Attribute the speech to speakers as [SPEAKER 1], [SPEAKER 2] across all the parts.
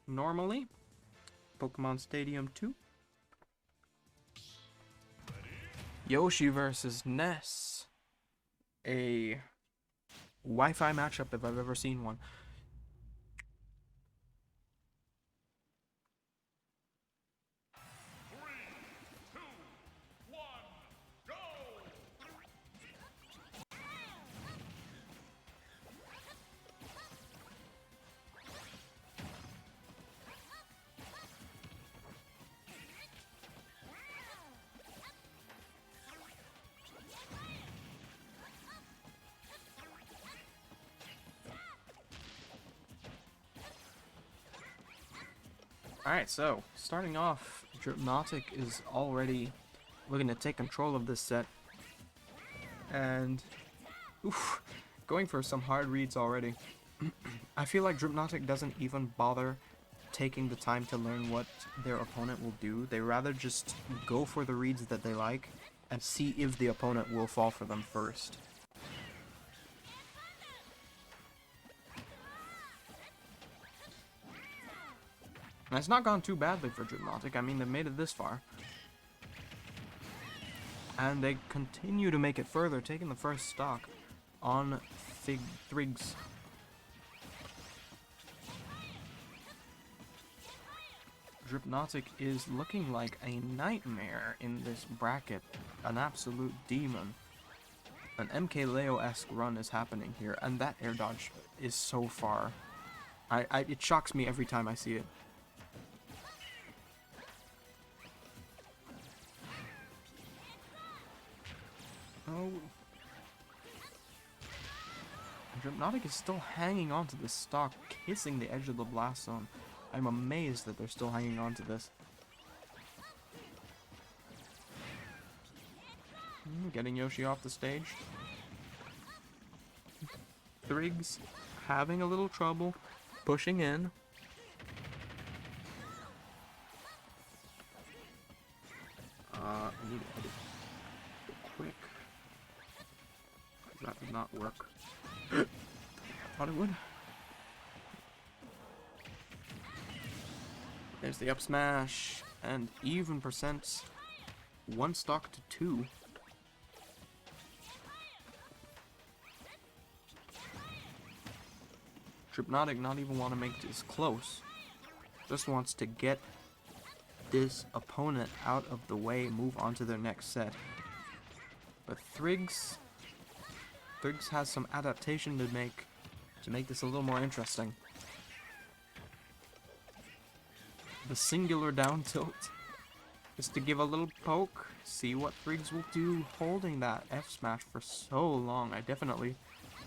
[SPEAKER 1] normally. Pokemon Stadium 2. Yoshi versus Ness. A Wi-Fi matchup if I've ever seen one. Alright, so, starting off, Dripnotic is already looking to take control of this set. And, oof, going for some hard reads already. I feel like Dripnotic doesn't even bother taking the time to learn what their opponent will do. They rather just go for the reads that they like and see if the opponent will fall for them first. And it's not gone too badly for Dripnotic. I mean, they've made it this far. And they continue to make it further, taking the first stock on Thriggs. Dripnotic is looking like a nightmare in this bracket. An absolute demon. An MK Leo-esque run is happening here, and that air dodge is so far. It shocks me every time I see it. Oh. Dripnotic is still hanging on to this stock, kissing the edge of the blast zone. I'm amazed that they're still hanging on to this. Getting Yoshi off the stage. Thriggs having a little trouble pushing in. I need to edit quick. That did not work. Thought it would. There's the up smash and even percents. One stock to 2. Dripnotic not even want to make this close. Just wants to get this opponent out of the way, move on to their next set. But Thriggs has some adaptation to make this a little more interesting. The singular down tilt is to give a little poke, see what Thriggs will do, holding that F smash for so long. I definitely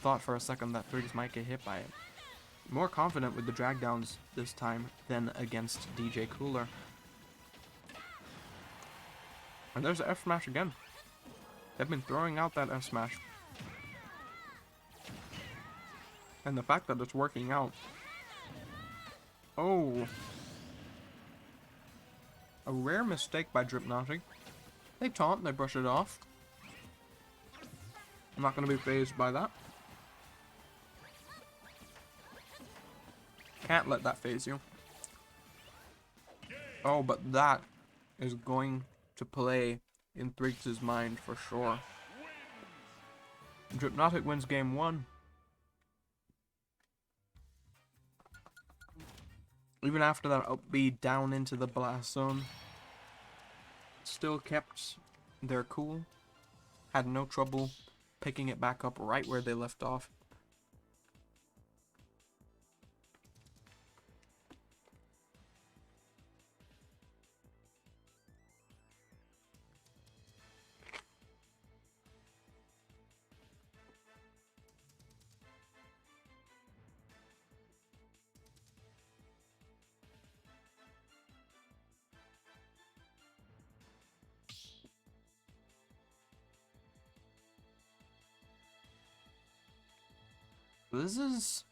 [SPEAKER 1] thought for a second that Thriggs might get hit by it. More confident with the drag downs this time than against DJ Cooler. And there's the F smash again. They've been throwing out that F smash. And the fact that it's working out. Oh. A rare mistake by Dripnotic. They taunt, they brush it off. I'm not going to be fazed by that. Can't let that phase you. Oh, but that is going to play in Thriggs' mind for sure. Dripnotic wins game 1. Even after that up B down into the blast zone, still kept their cool. Had no trouble picking it back up right where they left off. This is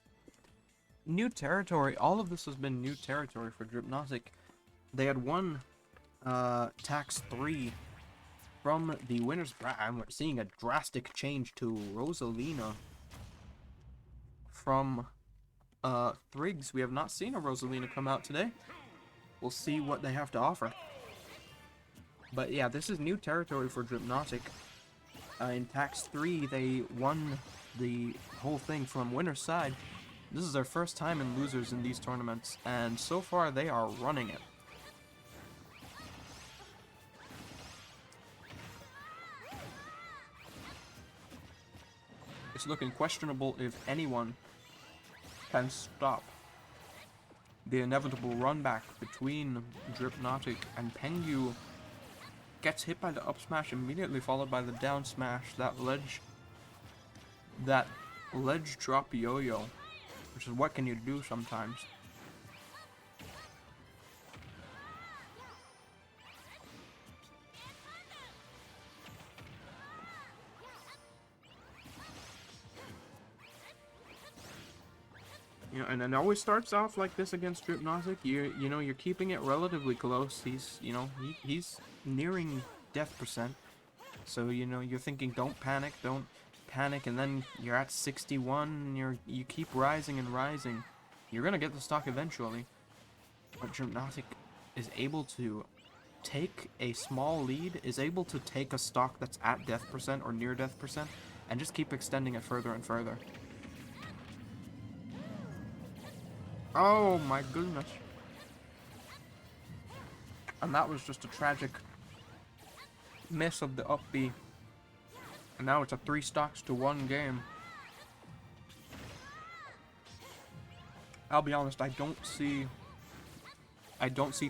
[SPEAKER 1] new territory. All of this has been new territory for Dripnotic. They had won Tax 3 from the winner's bracket. I'm seeing a drastic change to Rosalina from Thriggs. We have not seen a Rosalina come out today. We'll see what they have to offer. But yeah, this is new territory for Dripnotic. In Tax 3, they won the whole thing from winner's side. This is their first time in losers in these tournaments, and so far they are running it. It's looking questionable if anyone can stop the inevitable run back between Dripnotic and Pengu. Gets hit by the up smash immediately, followed by the down smash. That ledge drop yo-yo, which is what can you do sometimes. You know, and it always starts off like this against Dripnotic. You know, you're keeping it relatively close. He's nearing death percent. So, you know, you're thinking don't panic, and then you're at 61 and you keep rising and rising. You're going to get the stock eventually. But Dripnotic is able to take a small lead, is able to take a stock that's at death percent or near death percent and just keep extending it further and further. Oh my goodness. And that was just a tragic miss of the up B. And now it's a 3 stocks to 1 game. I'll be honest, I don't see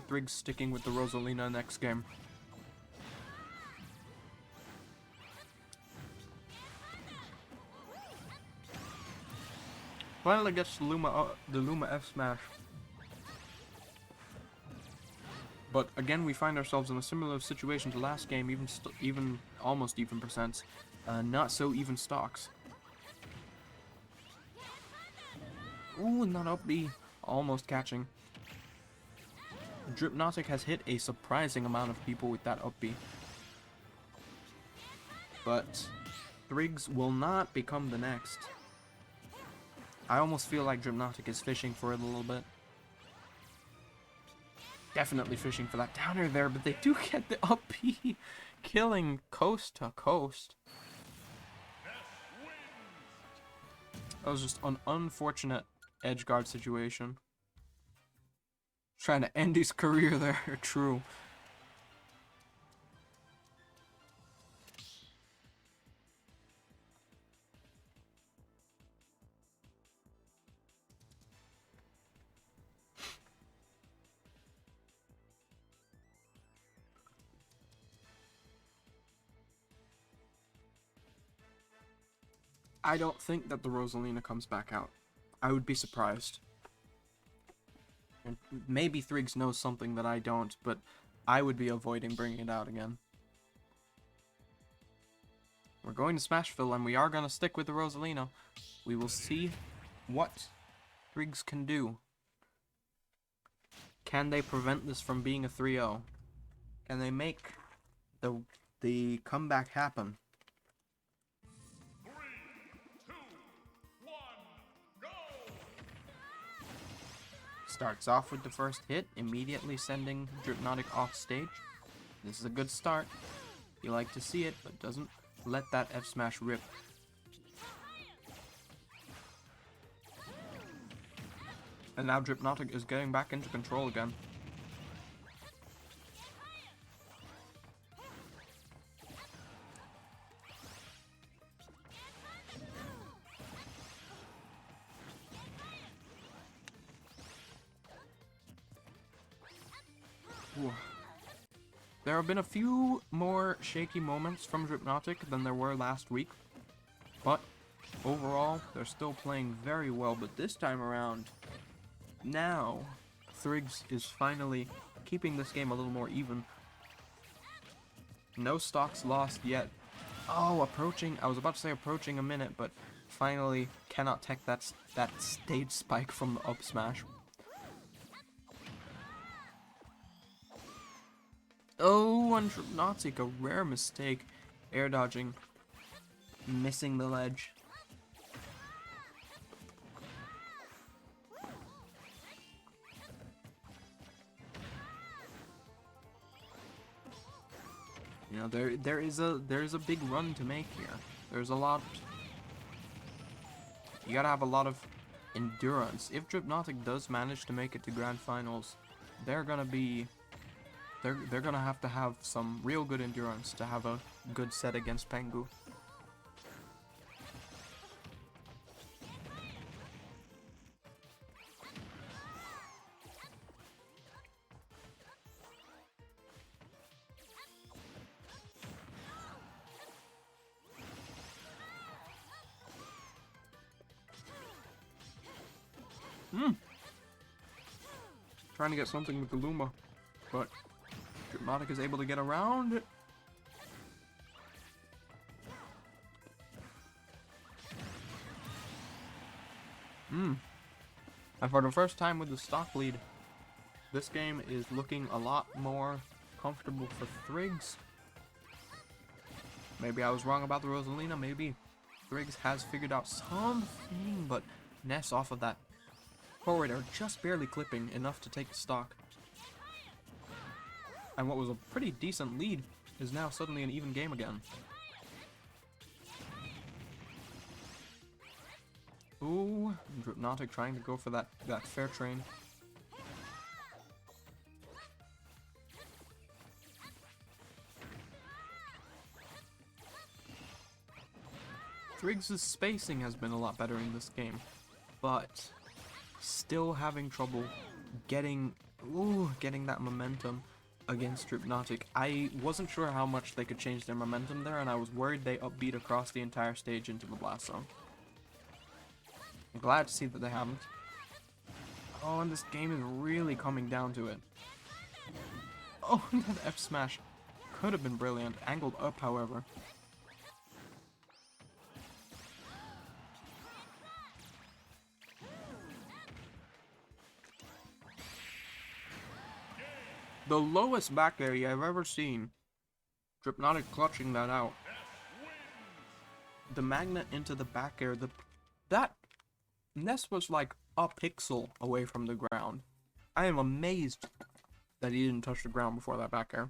[SPEAKER 1] Thriggs sticking with the Rosalina next game. Finally gets the Luma F smash. But again, we find ourselves in a similar situation to last game, even almost even percents, not so even stocks. Ooh, not up B, almost catching. Dripnotic has hit a surprising amount of people with that up B. But Thriggs will not become the next. I almost feel like Dripnotic is fishing for it a little bit. Definitely fishing for that downer there, but they do get the up B, killing coast to coast. That was just an unfortunate edgeguard situation. Trying to end his career there, true. I don't think that the Rosalina comes back out. I would be surprised. And maybe Thriggs knows something that I don't, but I would be avoiding bringing it out again. We're going to Smashville, and we are going to stick with the Rosalina. We will see what Thriggs can do. Can they prevent this from being a 3-0? Can they make the comeback happen? Starts off with the first hit, immediately sending Dripnotic off stage. This is a good start. You like to see it, but doesn't let that F smash rip. And now Dripnotic is getting back into control again. Ooh. There have been a few more shaky moments from Dripnotic than there were last week, but overall, they're still playing very well. But this time around, now, Thriggs is finally keeping this game a little more even. No stocks lost yet. Oh, approaching, I was about to say approaching a minute, but finally cannot tech that stage spike from the up smash. Oh, and Dripnotic, a rare mistake. Air dodging. Missing the ledge. You know, there's a big run to make here. There's a lot. You gotta have a lot of endurance. If Dripnotic does manage to make it to Grand Finals, they're gonna have to have some real good endurance to have a good set against Pengu. Trying to get something with the Luma, but Dripnotic is able to get around it. And for the first time with the stock lead, this game is looking a lot more comfortable for Thriggs. Maybe I was wrong about the Rosalina, maybe Thriggs has figured out something, but Ness off of that forward are just barely clipping enough to take the stock. And what was a pretty decent lead is now suddenly an even game again. Ooh, Dripnotic trying to go for that fair train. Thriggs' spacing has been a lot better in this game, but still having trouble getting that momentum against Dripnotic. I wasn't sure how much they could change their momentum there, and I was worried they upbeat across the entire stage into the blast zone. I'm glad to see that they haven't. Oh, and this game is really coming down to it. Oh, that F smash could have been brilliant. Angled up, however. The lowest back area I've ever seen. Dripnotic clutching that out. The magnet into the back air, that Ness was like a pixel away from the ground. I am amazed that he didn't touch the ground before that back air.